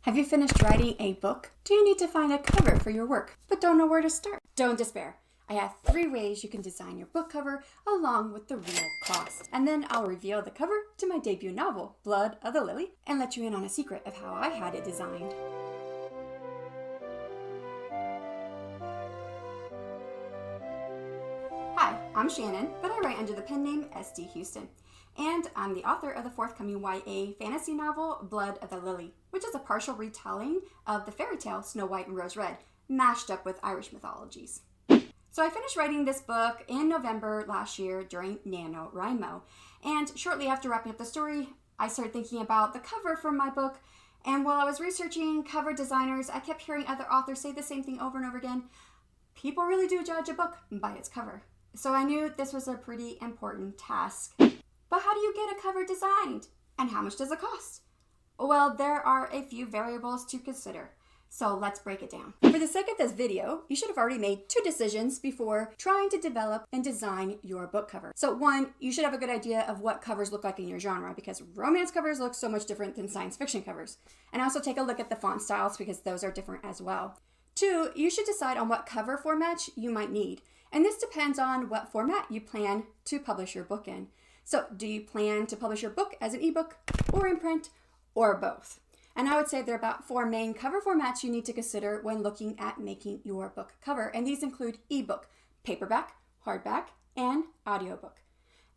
Have you finished writing a book? Do you need to find a cover for your work, but don't know where to start? Don't despair. I have 3 ways you can design your book cover along with the real cost. And then I'll reveal the cover to my debut novel, Blood of the Lily, and let you in on a secret of how I had it designed. Hi, I'm Shannon, but I write under the pen name S.D. Houston. And I'm the author of the forthcoming YA fantasy novel, Blood of the Lily, which is a partial retelling of the fairy tale Snow White and Rose Red, mashed up with Irish mythologies. So I finished writing this book in November last year during NaNoWriMo. And shortly after wrapping up the story, I started thinking about the cover for my book. And while I was researching cover designers, I kept hearing other authors say the same thing over and over again. People really do judge a book by its cover. So I knew this was a pretty important task. But how do you get a cover designed? And how much does it cost? Well, there are a few variables to consider. So let's break it down. For the sake of this video, you should have already made 2 decisions before trying to develop and design your book cover. So 1, you should have a good idea of what covers look like in your genre, because romance covers look so much different than science fiction covers. And also take a look at the font styles, because those are different as well. 2, you should decide on what cover format you might need. And this depends on what format you plan to publish your book in. So do you plan to publish your book as an ebook or in print or both? And I would say there are about 4 main cover formats you need to consider when looking at making your book cover. And these include ebook, paperback, hardback, and audiobook.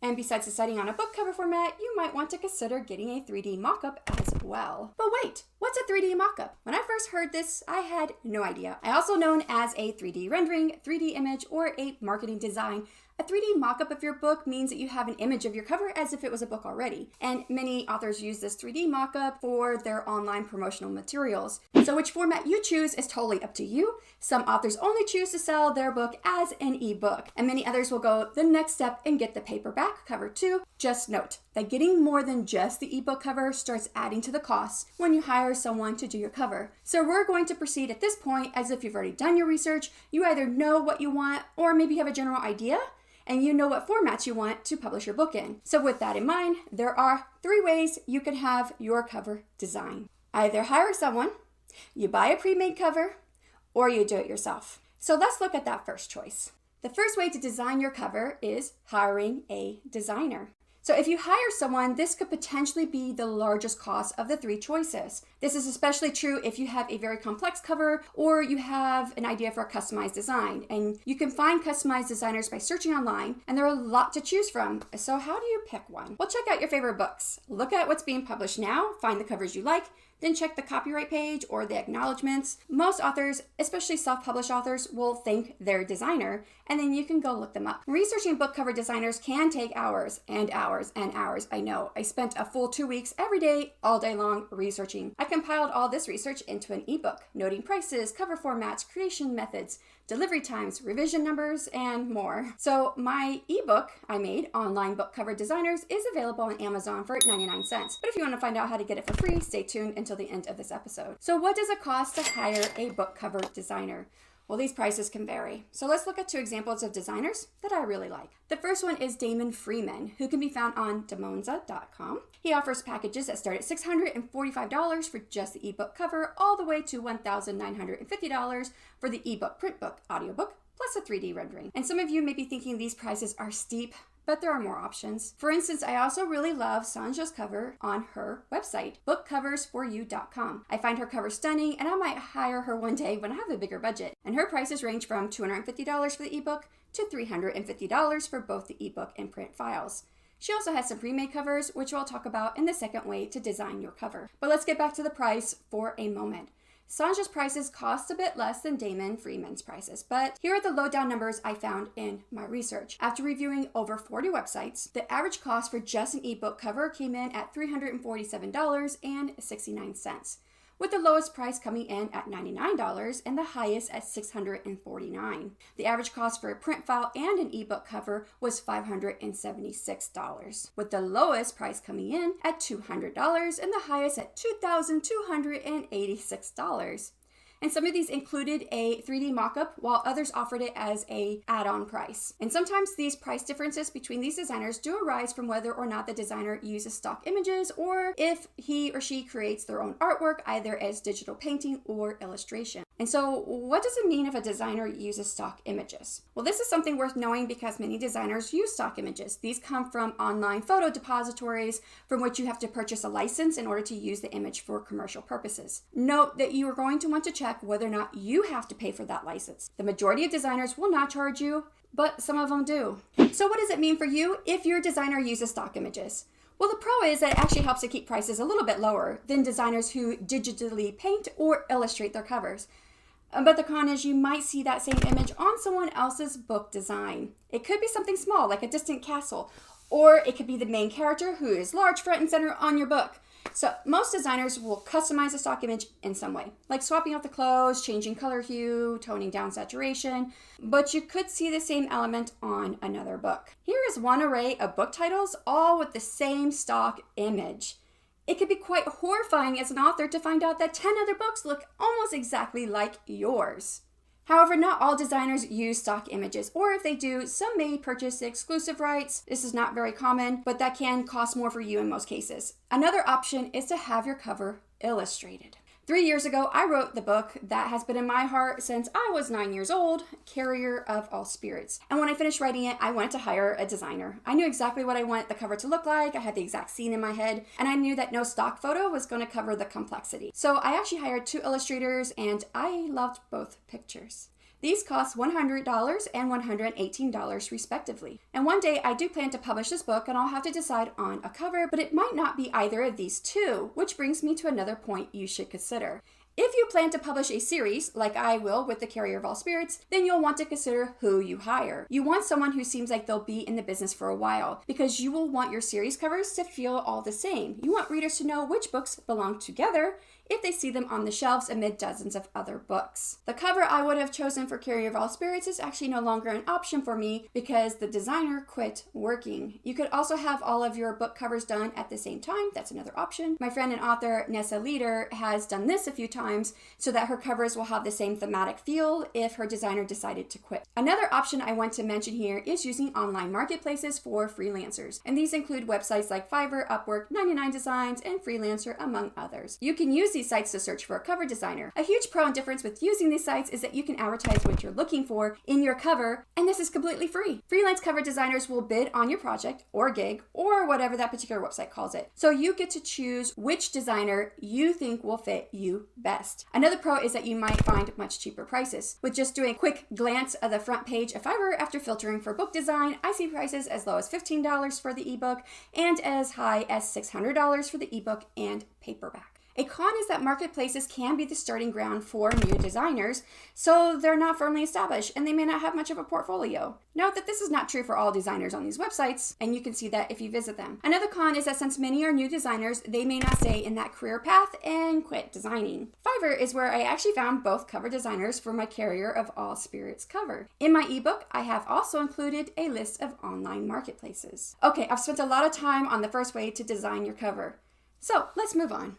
And besides deciding on a book cover format, you might want to consider getting a 3D mock-up as well. But wait, what's a 3D mock-up? When I first heard this, I had no idea. Also known as a 3D rendering, 3D image, or a marketing design, a 3D mock-up of your book means that you have an image of your cover as if it was a book already. And many authors use this 3D mock-up for their online promotional materials. So which format you choose is totally up to you. Some authors only choose to sell their book as an ebook, and many others will go the next step and get the paperback cover too. Just note that getting more than just the ebook cover starts adding to the costs when you hire someone to do your cover. So we're going to proceed at this point as if you've already done your research. You either know what you want, or maybe you have a general idea, and you know what formats you want to publish your book in. So with that in mind, there are 3 ways you can have your cover designed. Either hire someone, you buy a pre-made cover, or you do it yourself. So let's look at that first choice. The first way to design your cover is hiring a designer. So if you hire someone, this could potentially be the largest cost of the 3 choices. This is especially true if you have a very complex cover or you have an idea for a customized design. And you can find customized designers by searching online, and there are a lot to choose from. So how do you pick one? Well, check out your favorite books. Look at what's being published now, find the covers you like, then check the copyright page or the acknowledgments. Most authors, especially self-published authors, will thank their designer, and then you can go look them up. Researching book cover designers can take hours and hours and hours. I know. I spent a full 2 weeks every day, all day long, researching. I compiled all this research into an ebook, noting prices, cover formats, creation methods, delivery times, revision numbers, and more. So my ebook I made, Online Book Cover Designers, is available on Amazon for 99 cents. But if you want to find out how to get it for free, stay tuned until the end of this episode. So what does it cost to hire a book cover designer? Well, these prices can vary. So let's look at 2 examples of designers that I really like. The first one is Damon Freeman, who can be found on Demonza.com. He offers packages that start at $645 for just the ebook cover, all the way to $1,950 for the ebook, print book, audiobook, plus a 3D rendering. And some of you may be thinking these prices are steep, but there are more options. For instance, I also really love Sanja's cover on her website, bookcoversforyou.com. I find her cover stunning, and I might hire her one day when I have a bigger budget. And her prices range from $250 for the ebook to $350 for both the ebook and print files. She also has some pre-made covers, which we'll talk about in the second way to design your cover. But let's get back to the price for a moment. Sanja's prices cost a bit less than Damon Freeman's prices, but here are the lowdown numbers I found in my research. After reviewing over 40 websites, the average cost for just an ebook cover came in at $347.69, with the lowest price coming in at $99 and the highest at $649. The average cost for a print file and an ebook cover was $576, with the lowest price coming in at $200 and the highest at $2,286. And some of these included a 3D mockup, while others offered it as a add-on price. And sometimes these price differences between these designers do arise from whether or not the designer uses stock images, or if he or she creates their own artwork, either as digital painting or illustration. And so what does it mean if a designer uses stock images? Well, this is something worth knowing because many designers use stock images. These come from online photo depositories from which you have to purchase a license in order to use the image for commercial purposes. Note that you are going to want to check whether or not you have to pay for that license. The majority of designers will not charge you, but some of them do. So what does it mean for you if your designer uses stock images? Well, the pro is that it actually helps to keep prices a little bit lower than designers who digitally paint or illustrate their covers. But the con is you might see that same image on someone else's book design. It could be something small, like a distant castle, or it could be the main character who is large front and center on your book. So most designers will customize a stock image in some way, like swapping out the clothes, changing color hue, toning down saturation, but you could see the same element on another book. Here is one array of book titles, all with the same stock image. It could be quite horrifying as an author to find out that 10 other books look almost exactly like yours. However, not all designers use stock images, or if they do, some may purchase exclusive rights. This is not very common, but that can cost more for you in most cases. Another option is to have your cover illustrated. 3 years ago, I wrote the book that has been in my heart since I was 9 years old, Carrier of All Spirits. And when I finished writing it, I wanted to hire a designer. I knew exactly what I wanted the cover to look like. I had the exact scene in my head, and I knew that no stock photo was going to cover the complexity. So I actually hired 2 illustrators, and I loved both pictures. These cost $100 and $118 respectively. And one day I do plan to publish this book and I'll have to decide on a cover, but it might not be either of these two, which brings me to another point you should consider. If you plan to publish a series, like I will with the Carrier of All Spirits, then you'll want to consider who you hire. You want someone who seems like they'll be in the business for a while, because you will want your series covers to feel all the same. You want readers to know which books belong together if they see them on the shelves amid dozens of other books. The cover I would have chosen for Carrier of All Spirits is actually no longer an option for me because the designer quit working. You could also have all of your book covers done at the same time. That's another option. My friend and author Nessa Leader has done this a few times so that her covers will have the same thematic feel if her designer decided to quit. Another option I want to mention here is using online marketplaces for freelancers. And these include websites like Fiverr, Upwork, 99 Designs, and Freelancer, among others. You can use these sites to search for a cover designer. A huge pro and difference with using these sites is that you can advertise what you're looking for in your cover, and this is completely free. Freelance cover designers will bid on your project or gig or whatever that particular website calls it. So you get to choose which designer you think will fit you best. Another pro is that you might find much cheaper prices. With just doing a quick glance of the front page of Fiverr after filtering for book design, I see prices as low as $15 for the ebook and as high as $600 for the ebook and paperback. A con is that marketplaces can be the starting ground for new designers, so they're not firmly established and they may not have much of a portfolio. Note that this is not true for all designers on these websites, and you can see that if you visit them. Another con is that since many are new designers, they may not stay in that career path and quit designing. Fiverr is where I actually found both cover designers for my Carrier of All Spirits cover. In my ebook, I have also included a list of online marketplaces. Okay, I've spent a lot of time on the first way to design your cover, so let's move on.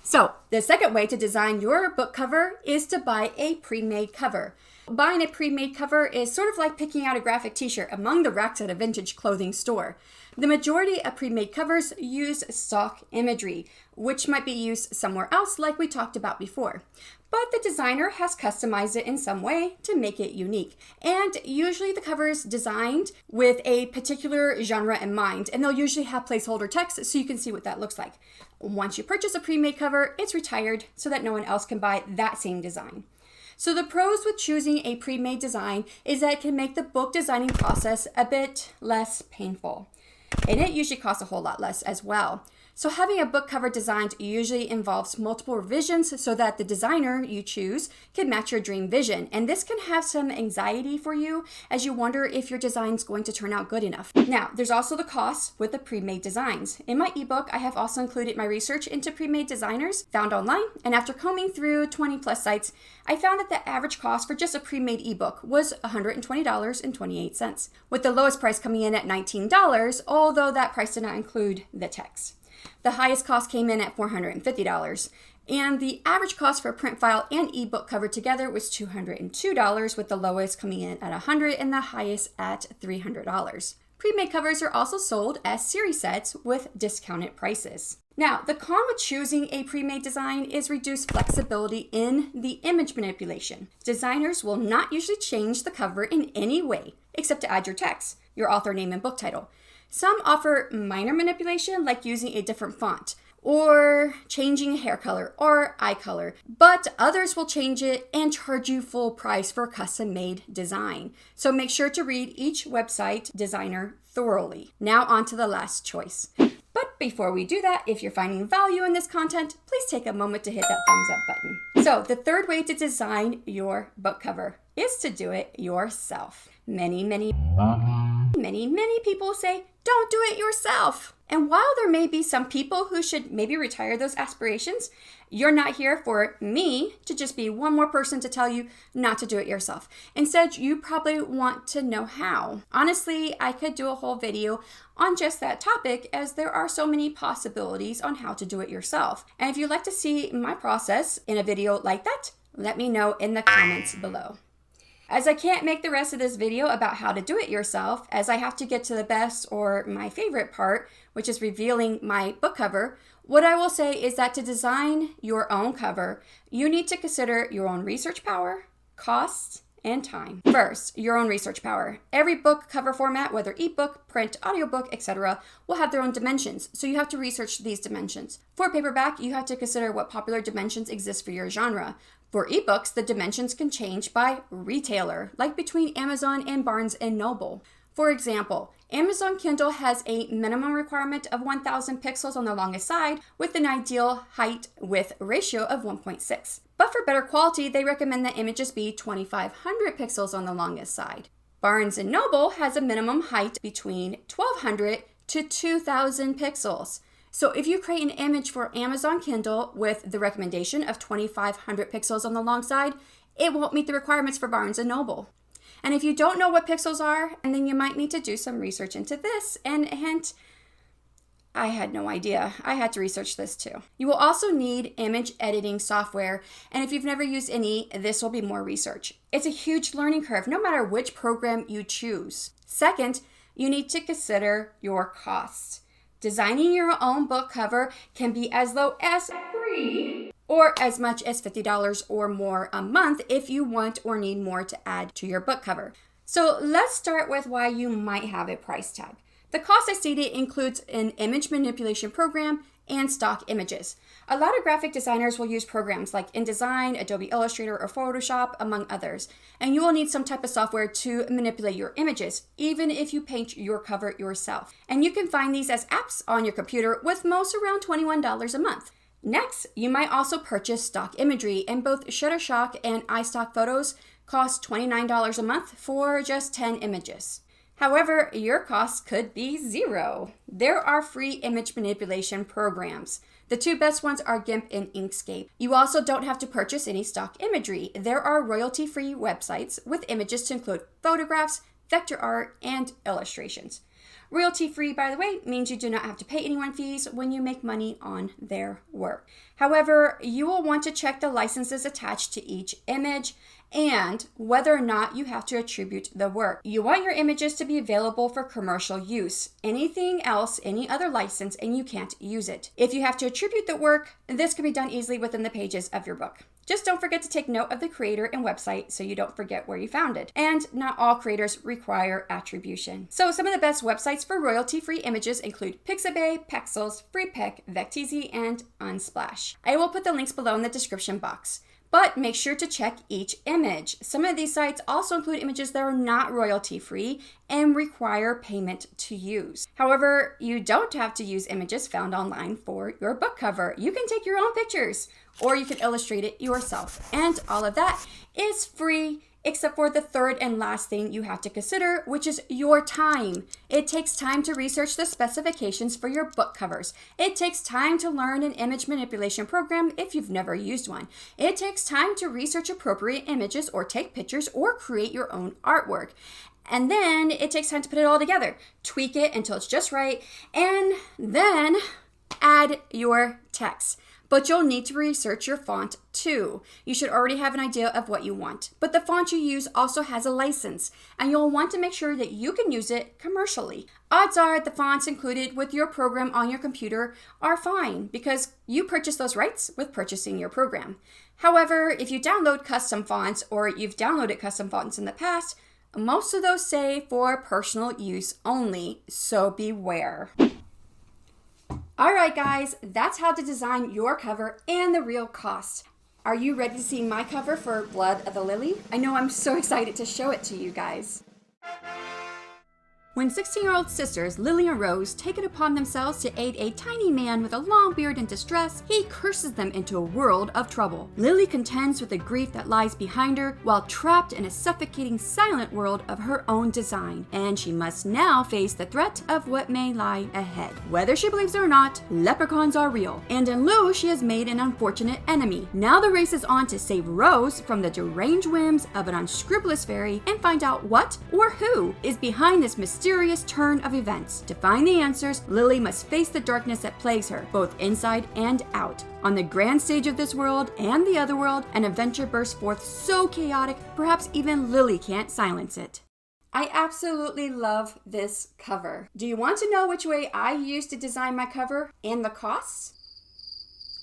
So, the second way to design your book cover is to buy a pre-made cover. Buying a pre-made cover is sort of like picking out a graphic t-shirt among the racks at a vintage clothing store. The majority of pre-made covers use stock imagery, which might be used somewhere else like we talked about before. But the designer has customized it in some way to make it unique. And usually the cover is designed with a particular genre in mind, and they'll usually have placeholder text so you can see what that looks like. Once you purchase a pre-made cover, it's retired so that no one else can buy that same design. So the pros with choosing a pre-made design is that it can make the book designing process a bit less painful. And it usually costs a whole lot less as well. So having a book cover designed usually involves multiple revisions so that the designer you choose can match your dream vision. And this can have some anxiety for you as you wonder if your design is going to turn out good enough. Now, there's also the cost with the pre-made designs. In my ebook, I have also included my research into pre-made designers found online. And after combing through 20 plus sites, I found that the average cost for just a pre-made ebook was $120.28, with the lowest price coming in at $19, although that price did not include the text. The highest cost came in at $450. And the average cost for a print file and ebook cover together was $202, with the lowest coming in at $100 and the highest at $300. Premade covers are also sold as series sets with discounted prices. Now, the con with choosing a pre-made design is reduced flexibility in the image manipulation. Designers will not usually change the cover in any way, except to add your text, your author name and book title. Some offer minor manipulation, like using a different font, or changing hair color or eye color, but others will change it and charge you full price for a custom-made design. So make sure to read each website designer thoroughly. Now on to the last choice. But before we do that, if you're finding value in this content, please take a moment to hit that thumbs up button. So the third way to design your book cover is to do it yourself. Many people say, don't do it yourself. And while there may be some people who should maybe retire those aspirations, you're not here for me to just be one more person to tell you not to do it yourself. Instead, you probably want to know how. Honestly, I could do a whole video on just that topic, as there are so many possibilities on how to do it yourself. And if you'd like to see my process in a video like that, let me know in the comments below. As I can't make the rest of this video about how to do it yourself, as I have to get to the best or my favorite part, which is revealing my book cover, what I will say is that to design your own cover, you need to consider your own research power, costs, and time. First, your own research power. Every book cover format, whether ebook, print, audiobook, etc., will have their own dimensions, so you have to research these dimensions. For paperback, you have to consider what popular dimensions exist for your genre. For ebooks, the dimensions can change by retailer, like between Amazon and Barnes & Noble. For example, Amazon Kindle has a minimum requirement of 1,000 pixels on the longest side, with an ideal height-width ratio of 1.6. But for better quality, they recommend that images be 2,500 pixels on the longest side. Barnes & Noble has a minimum height between 1,200 to 2,000 pixels. So if you create an image for Amazon Kindle with the recommendation of 2,500 pixels on the long side, it won't meet the requirements for Barnes & Noble. And if you don't know what pixels are, and then you might need to do some research into this, and hint, I had no idea. I had to research this too. You will also need image editing software, and if you've never used any, this will be more research. It's a huge learning curve, no matter which program you choose. Second, you need to consider your costs. Designing your own book cover can be as low as free or as much as $50 or more a month if you want or need more to add to your book cover. So let's start with why you might have a price tag. The cost I stated includes an image manipulation program and stock images. A lot of graphic designers will use programs like InDesign, Adobe Illustrator, or Photoshop, among others. And you will need some type of software to manipulate your images, even if you paint your cover yourself. And you can find these as apps on your computer, with most around $21 a month. Next, you might also purchase stock imagery, and both Shutterstock and iStock Photos cost $29 a month for just 10 images. However, your costs could be zero. There are free image manipulation programs. The two best ones are GIMP and Inkscape. You also don't have to purchase any stock imagery. There are royalty-free websites with images to include photographs, vector art, and illustrations. Royalty-free, by the way, means you do not have to pay anyone fees when you make money on their work. However, you will want to check the licenses attached to each image and whether or not you have to attribute the work. You want your images to be available for commercial use. Anything else, any other license, and you can't use it. If you have to attribute the work, this can be done easily within the pages of your book. Just don't forget to take note of the creator and website so you don't forget where you found it. And not all creators require attribution. So some of the best websites for royalty-free images include Pixabay, Pexels, FreePic, Vecteezy, and Unsplash. I will put the links below in the description box. But make sure to check each image. Some of these sites also include images that are not royalty-free and require payment to use. However, you don't have to use images found online for your book cover. You can take your own pictures, or you can illustrate it yourself. And all of that is free, except for the third and last thing you have to consider, which is your time. It takes time to research the specifications for your book covers. It takes time to learn an image manipulation program if you've never used one. It takes time to research appropriate images or take pictures or create your own artwork. And then it takes time to put it all together, tweak it until it's just right, and then add your text. but you'll need to research your font too. You should already have an idea of what you want, but the font you use also has a license, and you'll want to make sure that you can use it commercially. Odds are the fonts included with your program on your computer are fine because you purchase those rights with purchasing your program. However, if you download custom fonts or you've downloaded custom fonts in the past, most of those say for personal use only, so beware. Alright guys, that's how to design your cover and the real cost. Are you ready to see my cover for Blood of the Lily? I know I'm so excited to show it to you guys. When 16-year-old sisters Lily and Rose take it upon themselves to aid a tiny man with a long beard in distress, he curses them into a world of trouble. Lily contends with the grief that lies behind her while trapped in a suffocating silent world of her own design, and she must now face the threat of what may lie ahead. Whether she believes it or not, leprechauns are real, and in lieu she has made an unfortunate enemy. Now the race is on to save Rose from the deranged whims of an unscrupulous fairy and find out what or who is behind this mysterious turn of events. To find the answers, Lily must face the darkness that plagues her, both inside and out. On the grand stage of this world and the other world, an adventure bursts forth so chaotic, perhaps even Lily can't silence it. I absolutely love this cover. Do you want to know which way I used to design my cover and the costs?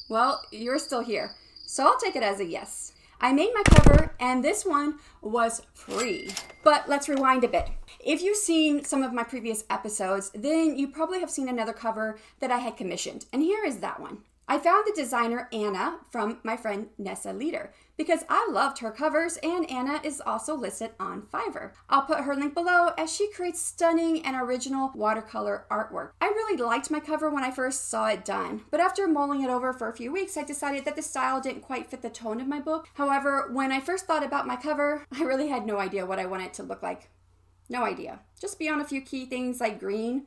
Well, you're still here, so I'll take it as a yes. I made my cover, and this one was free. But let's rewind a bit. If you've seen some of my previous episodes, then you probably have seen another cover that I had commissioned, and here is that one. I found the designer Anna from my friend Nessa Leader because I loved her covers, and Anna is also listed on Fiverr. I'll put her link below as she creates stunning and original watercolor artwork. I really liked my cover when I first saw it done, but after mulling it over for a few weeks, I decided that the style didn't quite fit the tone of my book. However, when I first thought about my cover, I really had no idea what I wanted it to look like. No idea. Just beyond a few key things like green.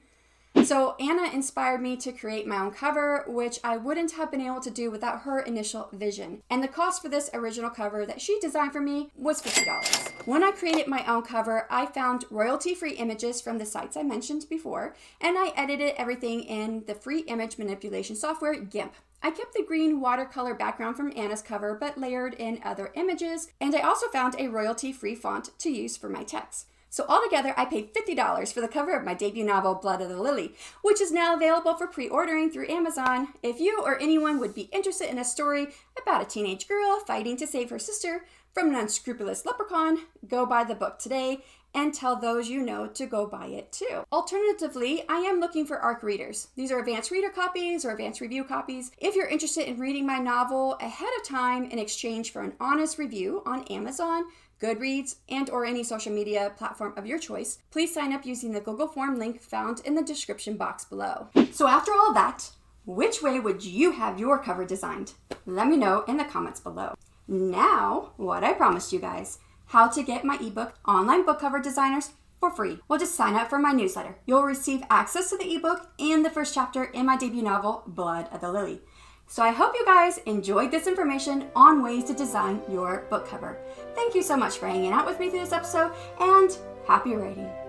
So Anna inspired me to create my own cover, which I wouldn't have been able to do without her initial vision. And the cost for this original cover that she designed for me was $50. When I created my own cover, I found royalty-free images from the sites I mentioned before, and I edited everything in the free image manipulation software, GIMP. I kept the green watercolor background from Anna's cover, but layered in other images, and I also found a royalty-free font to use for my text. So altogether, I paid $50 for the cover of my debut novel, Blood of the Lily, which is now available for pre-ordering through Amazon. If you or anyone would be interested in a story about a teenage girl fighting to save her sister from an unscrupulous leprechaun, go buy the book today and tell those you know to go buy it too. Alternatively, I am looking for ARC readers. These are advanced reader copies or advanced review copies. If you're interested in reading my novel ahead of time in exchange for an honest review on Amazon, Goodreads, and or any social media platform of your choice, please sign up using the Google form link found in the description box below. So after all that, which way would you have your cover designed? Let me know in the comments below. Now, what I promised you guys, how to get my ebook, Online Book Cover Designers, for free. Well, just sign up for my newsletter. You'll receive access to the ebook and the first chapter in my debut novel, Blood of the Lily. So I hope you guys enjoyed this information on ways to design your book cover. Thank you so much for hanging out with me through this episode, and happy writing.